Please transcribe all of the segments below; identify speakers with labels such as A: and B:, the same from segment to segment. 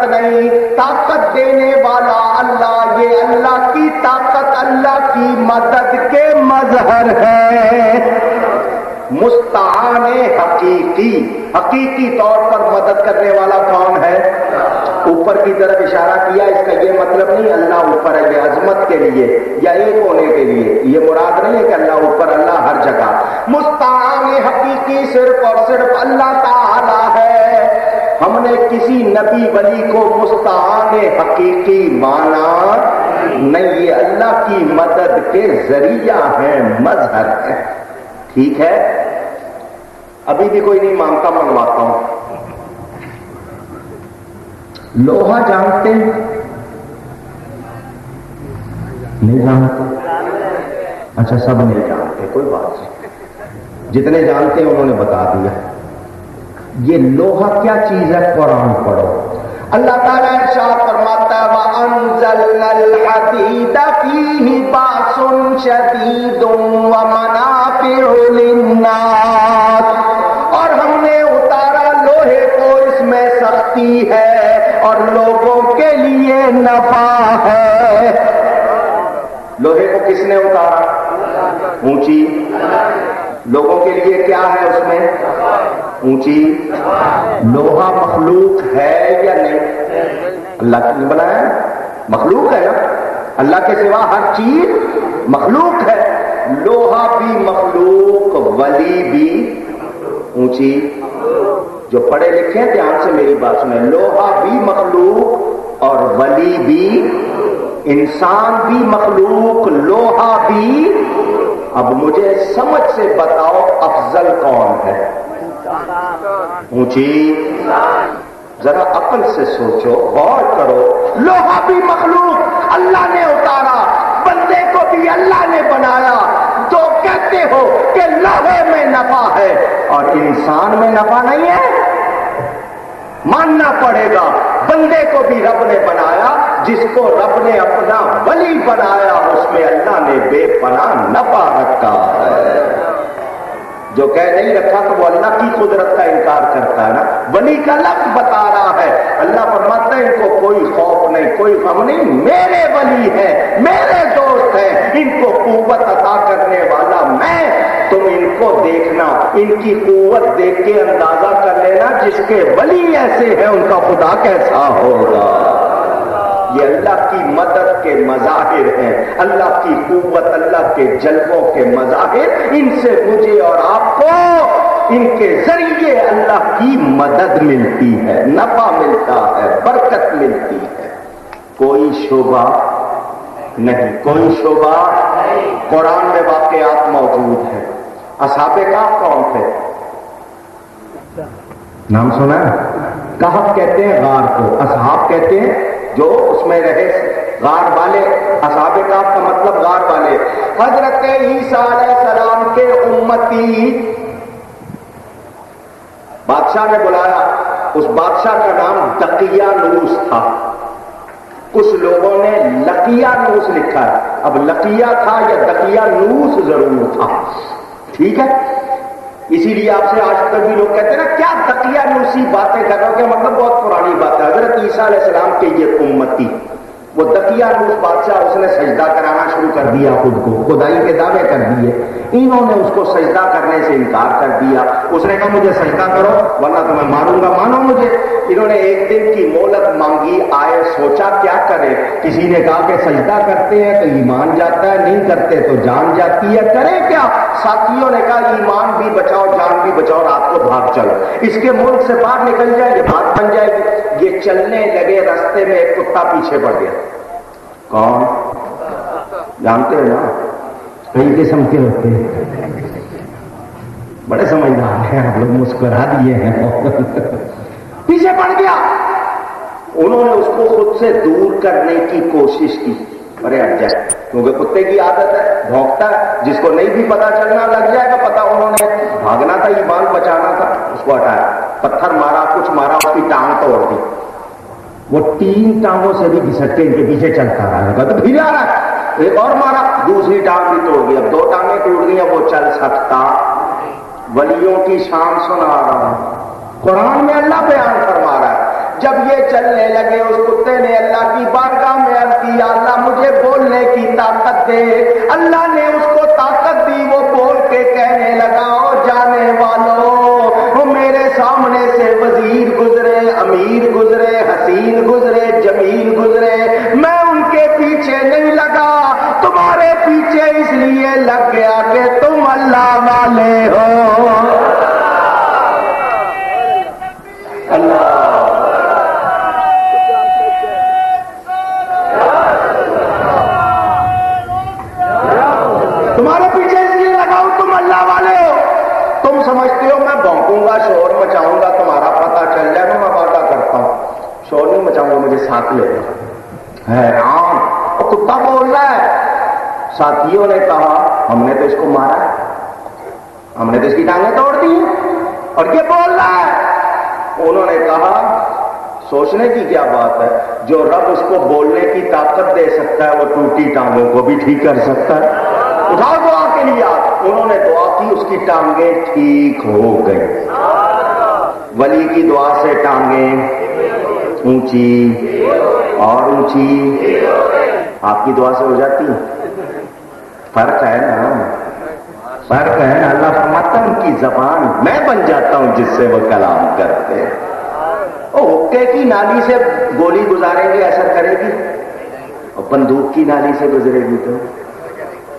A: نہیں، طاقت دینے والا اللہ، یہ اللہ کی طاقت اللہ کی مدد کے مظہر ہے۔ مستعان حقیقی، حقیقی طور پر مدد کرنے والا کون ہے؟ اوپر کی طرف اشارہ کیا، اس کا یہ مطلب نہیں اللہ اوپر ہے، یہ عظمت کے لیے یا ایک ہونے کے لیے، یہ مراد نہیں ہے کہ اللہ اوپر، اللہ ہر جگہ۔ مستعان حقیقی صرف اور صرف اللہ تعالی ہے۔ ہم نے کسی نبی ولی کو مستعان حقیقی مانا نہیں، یہ اللہ کی مدد کے ذریعہ ہے، مظہر ہے۔ ٹھیک ہے، ابھی بھی کوئی نہیں مانگتا، منگواتا ہوں۔ لوہا جانتے ہیں؟ نہیں جانتے؟ اچھا، سب نہیں جانتے، کوئی بات نہیں، جتنے جانتے ہیں انہوں نے بتا دیا۔ یہ لوہا کیا چیز ہے؟ قرآن پڑھو۔ اللہ تعالیٰ ارشاد فرماتا ہے وَأَنزَلْنَا الْحَدِيدَ فِيهِ بَأْسٌ شَدِيدٌ وَمَنَافِعُ لِلنَّاسِ، اور ہم نے اتارا لوہے کو، اس میں سختی ہے اور لوگوں کے لیے نفع ہے۔ لوہے کو کس نے اتارا؟ اونچی۔ لوگوں کے لیے کیا ہے اس میں؟ اونچی۔ لوہا مخلوق ہے یا نہیں؟ اللہ نے بنایا ہے، مخلوق ہے نا، اللہ کے سوا ہر چیز مخلوق ہے۔ لوہا بھی مخلوق، ولی بھی اونچی۔ جو پڑھے لکھے ہیں دھیان سے میری بات سنیں، لوہا بھی مخلوق اور ولی بھی، انسان بھی مخلوق، لوہا بھی۔ اب مجھے سمجھ سے بتاؤ افضل کون ہے؟ اونچی۔ ذرا عقل سے سوچو، غور کرو، لوہا بھی مخلوق اللہ نے اتارا، بندے کو بھی اللہ نے بنایا، تو کہتے ہو کہ لوہے میں نفع ہے اور انسان میں نفع نہیں ہے؟ ماننا پڑے گا، بندے کو بھی رب نے بنایا، جس کو رب نے اپنا ولی بنایا اس میں اللہ نے بے پناہ نفع رکھا ہے۔ جو کہہ نہیں رکھا تو وہ اللہ کی قدرت کا انکار کرتا ہے نا۔ ولی کا لفظ بتا رہا ہے، اللہ فرماتا ہے ان کو کوئی خوف نہیں، کوئی غم نہیں، میرے ولی ہے، میرے دوست ہیں، ان کو قوت عطا کرنے والا میں۔ تم ان کو دیکھنا، ان کی قوت دیکھ کے اندازہ کر لینا، جس کے ولی ایسے ہیں ان کا خدا کیسا ہوگا۔ یہ اللہ کی مدد کے مظاہر ہیں، اللہ کی قوت، اللہ کے جلووں کے مظاہر۔ ان سے مجھے اور آپ کو ان کے ذریعے اللہ کی مدد ملتی ہے، نفع ملتا ہے، برکت ملتی ہے۔ کوئی شبہ نہیں، کوئی شبہ۔ قرآن میں واقعات موجود ہیں۔ اصحاب کہف کون تھے؟ نام سنا ہے؟ کہف کہتے ہیں غار کو، اصحاب کہتے ہیں جو اس میں رہے، غار والے۔ اصحاب کہف کا مطلب غار والے۔ حضرت عیسیٰ علیہ السلام کے امتی بادشاہ نے بلایا، اس بادشاہ کا نام دقیانوس تھا، کچھ لوگوں نے لقیانوس لکھا ہے، اب لقیہ تھا یا دقیانوس ضرور تھا، ٹھیک ہے؟ اسی لیے آپ سے آج تک بھی لوگ کہتے ہیں نا کیا دقیانوسی باتیں کر رہے ہو، کہ مطلب بہت پرانی بات ہے۔ حضرت عیسیٰ علیہ السلام کے یہ امتی، وہ دقیانوس بادشاہ، اس نے سجدہ کرانا شروع کر دیا، خود کو خدائی کے دعوے کر دیے، انہوں نے اس کو سجدہ کرنے سے انکار کر دیا۔ اس نے کہا مجھے سجدہ کرو ورنہ تمہیں ماروں گا، مانو مجھے۔ انہوں نے ایک دن کی مہلت مانگی، آئے، سوچا کیا کرے۔ کسی نے کہا کہ سجدہ کرتے ہیں تو ایمان جاتا ہے، نہیں کرتے تو جان جاتی ہے، کریں کیا؟ ساتھیوں نے کہا ایمان بھی بچاؤ جان بھی بچاؤ، رات کو بھاگ چلو، اس کے ملک سے باہر نکل جائے، یہ بات بن جائے گی۔ یہ چلنے لگے، رستے میں ایک کتا پیچھے پڑ گیا۔ کون؟ جانتے ہیں نا، کئی قسم کے ہوتے ہیں، بڑے سمجھدار ہیں آپ لوگ، مسکرا دیے ہیں۔ پیچھے پڑ گیا، انہوں نے اس کو خود سے دور کرنے کی کوشش کی، ارے ہٹ جائے، کیونکہ کتے کی عادت ہے، بھونکتا ہے، جس کو نہیں بھی پتا چلنا لگ جائے گا پتا، انہوں نے بھاگنا تھا، ایمان بچانا تھا، اس کو ہٹایا، پتھر مارا، کچھ مارا، اس کی ٹانگ توڑ دی۔ وہ 3 ٹانگوں سے بھی گھسٹ کے ان کے پیچھے چلتا رہا گا، تو پھر آ رہا ہے، ایک اور مارا، دوسری ٹانگ بھی توڑ دی، اب 2 ٹانگیں ٹوٹ گئی، وہ چل سکتا۔ ولیوں کی شان سنا رہا ہوں، قرآن میں اللہ بیان فرما رہا ہے، جب یہ چلنے لگے اس کتے نے اللہ کی بارگاہ میں عرض کی یا اللہ مجھے بولنے کی طاقت دے. اللہ نے اس کو طاقت دی. وہ بول کے کہنے لگا او جانے والوں وہ میرے سامنے سے وزیر گزرے, امیر گزرے, حسین گزرے, جمیل گزرے, میں ان کے پیچھے نہیں لگا, تمہارے پیچھے اس لیے لگ گیا کہ تم اللہ والے ہو. اللہ تمہارے پیچھے اس لیے لگاؤ تم اللہ والے ہو. تم سمجھتے ہو میں بھونکوں گا, شور مچاؤں گا, تمہارا پتہ چل جائے گا, میں وعدہ کرتا ہوں شور نہیں مچاؤں گا, مجھے ساتھ لے گا. حیران, وہ کتا بول رہا ہے. ساتھیوں نے کہا ہم نے تو اس کو مارا ہے, ہم نے تو اس کی ٹانگیں توڑ دی اور یہ بول رہا ہے. انہوں نے کہا سوچنے کی کیا بات ہے, جو رب اس کو بولنے کی طاقت دے سکتا ہے وہ ٹوٹی ٹانگوں کو بھی ٹھیک کر سکتا ہے. اٹھاؤ دعا کے لیے. انہوں نے دعا کی, اس کی ٹانگیں ٹھیک ہو گئی. ولی کی دعا سے ٹانگیں اونچی اور اونچی. آپ کی دعا سے ہو جاتی. فرق ہے نا, فرق ہے نا. اللہ فرماتا ہے ان کی زبان میں بن جاتا ہوں جس سے وہ کلام کرتے ہیں. حکے کی نالی سے گولی گزاریں گے اثر کرے گی, اور بندوق کی نالی سے گزرے گی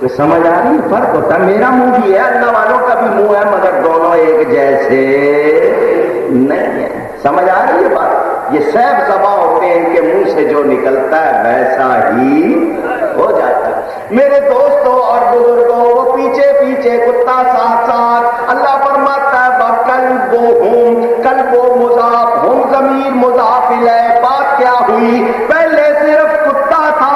A: تو سمجھ آ رہی ہے. فرق ہوتا ہے. میرا منہ بھی ہے, اللہ والوں کا بھی منہ ہے, مگر دونوں ایک جیسے نہیں ہے. سمجھ آ رہی ہے بات. یہ سیب زباں ہوتے ہیں, ان کے منہ سے جو نکلتا ہے ویسا ہی ہو جاتا ہے. میرے دوستوں اور بزرگوں, وہ پیچھے پیچھے کتا ساتھ ساتھ. اللہ فرماتا ہے کلب و مضاف ہم ضمیر مضاف الیہ. بات کیا ہوئی, پہلے صرف کتا تھا,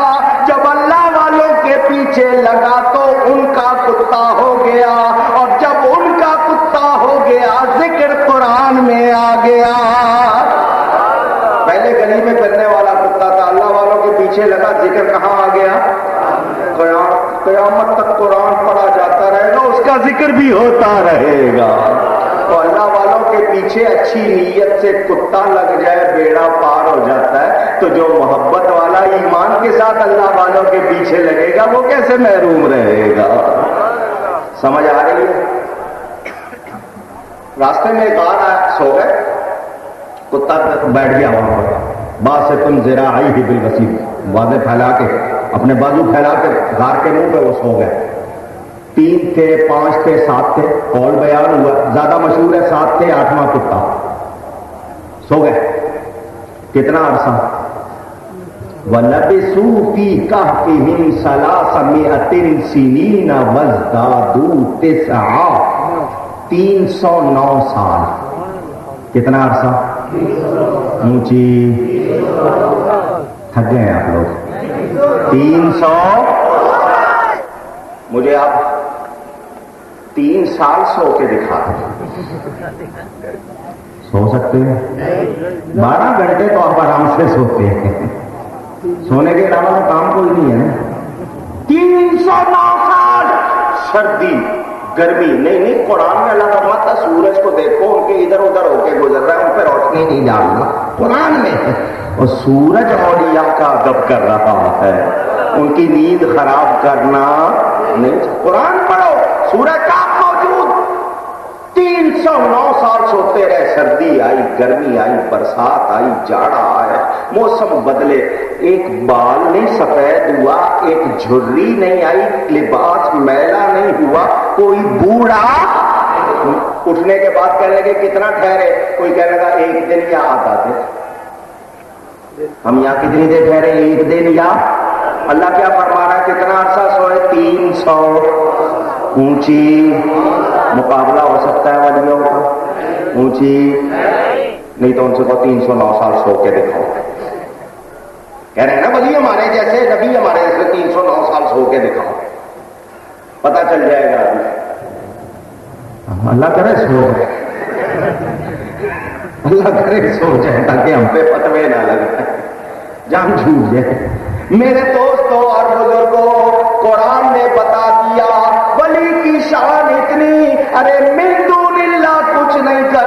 A: جب اللہ والوں کے پیچھے لگا تو ان کا کتا ہو گیا, اور جب ان کا کتا ہو گیا ذکر قرآن میں آ گیا. پہلے گلی میں پھرنے والا کتا تھا, اللہ والوں کے پیچھے لگا, ذکر کہاں آ گیا؟ قیامت تک قرآن پڑھا جاتا رہے گا, اس کا ذکر بھی ہوتا رہے گا. تو اللہ والوں کے پیچھے اچھی نیت سے کتا لگ جائے بیڑا پار ہو جاتا ہے. تو جو محبت والا ایمان کے ساتھ اللہ والوں کے پیچھے لگے گا وہ کیسے محروم رہے گا. سمجھ آ رہی ہے. راستے میں ایک آیا, سو گئے, کتا بیٹھ گیا وہاں پر. بعد سے تم ذراعی ہی بالوسیع, بازیں پھیلا کے, اپنے بازو پھیلا کے غار کے منہ پہ وہ سو گئے. 3 تھے, 5 تھے, 7 تھے, قول بیان ہوا, زیادہ مشہور ہے 7 تھے, 8واں کتا سو گئے. کتنا عرصہ؟ وَلَبِثُوا فِي كَهْفِهِمْ 300 سِنِينَ وَازْدَادُوا 9 309 سال. کتنا عرصہ؟ اونچی تھک گئے آپ لوگ. 300. مجھے آپ 3 سال سو کے دکھا دیں. سو سکتے ہیں؟ 12 گھنٹے تو آپ آرام سے سوتے ہیں, سونے کے علاوہ کام کوئی نہیں ہے. 309 سال. سردی گرمی نہیں. قرآن میں اللہ فرماتا سورج کو دیکھو, ان کے ادھر ادھر ہو کے گزر رہا ہے, ان پہ روشنی نہیں ڈالنا. قرآن میں اور سورج اولیاء کا ادب کر رہا ہے, ان کی نیند خراب کرنا نہیں. قرآن پڑھو, سورج کا موجود. 309 سال سوتے رہے. سردی آئی, گرمی آئی, برسات آئی, جاڑا آیا, موسم بدلے, ایک بال نہیں سفید ہوا, ایک جھری نہیں آئی, لباس میلا نہیں ہوا. کوئی بوڑھا اٹھنے کے بعد کہنے لگے کتنا ٹھہرے, کوئی کہنے لگا 1 دن یا آدھا دن. ہم یہاں کتنی دیر ٹھہرے؟ 1 دن یا. اللہ کیا فرما رہا ہے, کتنا عرصہ سوئے؟ 300. اونچی مقابلہ ہو سکتا ہے ولیوں کا؟ اونچی نہیں. تو ان سے کو 309 سال سو کے دکھاؤ. کہہ رہے ہیں نا ولی ہمارے جیسے, نبی ہمارے جیسے, 309 سال سو کے دکھاؤ, پتہ چل جائے گا. اللہ کرے سو جائے, اللہ کرے سو جائے تاکہ ہم پہ فتوے نہ لگے, جان چھوٹ جائے. میرے دوستوں اور بزرگوں, قرآن نے بتا دیا ولی کی شان اتنی, ارے من دون اللہ کچھ نہیں کر